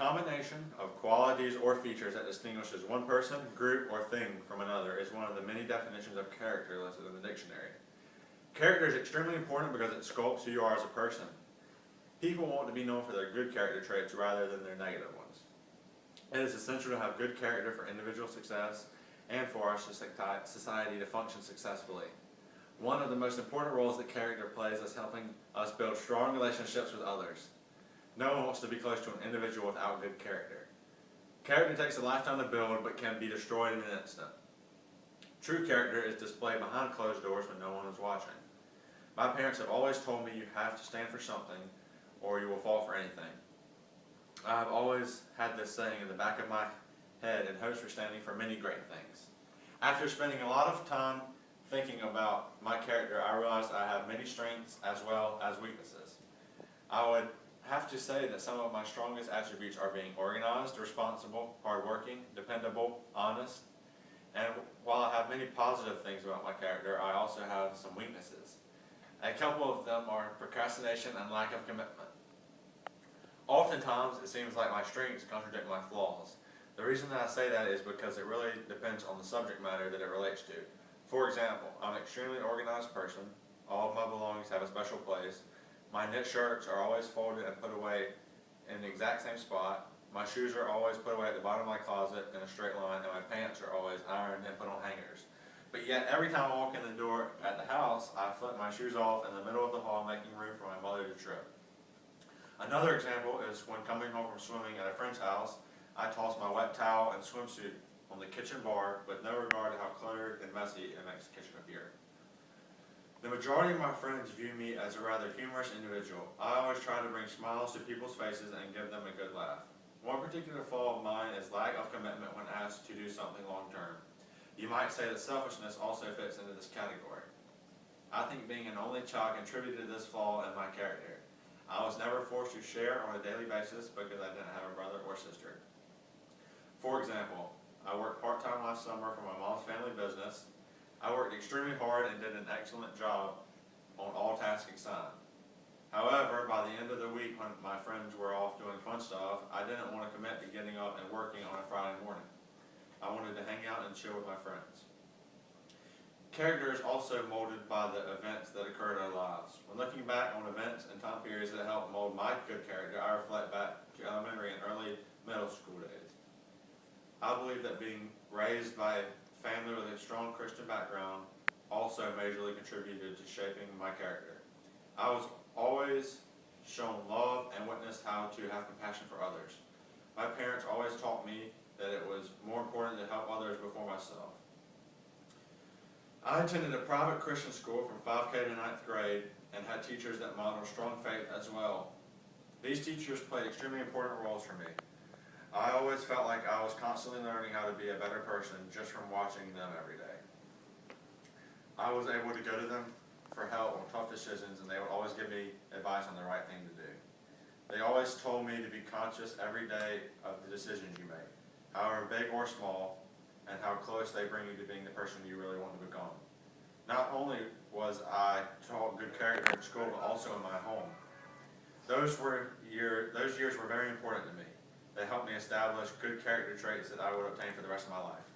combination of qualities or features that distinguishes one person, group, or thing from another is one of the many definitions of character listed in the dictionary. Character is extremely important because it sculpts who you are as a person. People want to be known for their good character traits rather than their negative ones. It is essential to have good character for individual success and for our society to function successfully. One of the most important roles that character plays is helping us build strong relationships with others. No one wants to be close to an individual without good character. Character takes a lifetime to build but can be destroyed in an instant. True character is displayed behind closed doors when no one is watching. My parents have always told me you have to stand for something or you will fall for anything. I have always had this saying in the back of my head in hopes for standing for many great things. After spending a lot of time thinking about my character, I realized I have many strengths as well as weaknesses. I would have to say that some of my strongest attributes are being organized, responsible, hardworking, dependable, honest, and while I have many positive things about my character, I also have some weaknesses. A couple of them are procrastination and lack of commitment. Oftentimes, it seems like my strengths contradict my flaws. The reason that I say that is because it really depends on the subject matter that it relates to. For example, I'm an extremely organized person. All of my belongings have a special place. My knit shirts are always folded and put away in the exact same spot. My shoes are always put away at the bottom of my closet in a straight line, and my pants are always ironed and put on hangers. But yet, every time I walk in the door at the house, I flip my shoes off in the middle of the hall, making room for my mother to trip. Another example is when coming home from swimming at a friend's house, I toss my wet towel and swimsuit on the kitchen bar with no regard to how cluttered and messy it makes the kitchen appear. The majority of my friends view me as a rather humorous individual. I always try to bring smiles to people's faces and give them a good laugh. One particular flaw of mine is lack of commitment when asked to do something long term. You might say that selfishness also fits into this category. I think being an only child contributed to this flaw in my character. I was never forced to share on a daily basis because I didn't have a brother or sister. For example, I worked part-time last summer for my mom's family business. I worked extremely hard and did an excellent job on all tasks assigned. However, by the end of the week when my friends were off doing fun stuff, I didn't want to commit to getting up and working on a Friday morning. I wanted to hang out and chill with my friends. Character is also molded by the events that occurred in our lives. When looking back on events and time periods that helped mold my good character, I reflect back to elementary and early middle school days. I believe that being raised by a family with a strong Christian background also majorly contributed to shaping my character. I was always shown love and witnessed how to have compassion for others. My parents always taught me that it was more important to help others before myself. I attended a private Christian school from 5K to 9th grade and had teachers that modeled strong faith as well. These teachers played extremely important roles for me. I always felt like I was constantly learning how to be a better person just from watching them every day. I was able to go to them for help on tough decisions, and they would always give me advice on the right thing to do. They always told me to be conscious every day of the decisions you make, however big or small, and how close they bring you to being the person you really want to become. Not only was I taught good character in school, but also in my home. Those years were very important to me. They helped me establish good character traits that I would obtain for the rest of my life.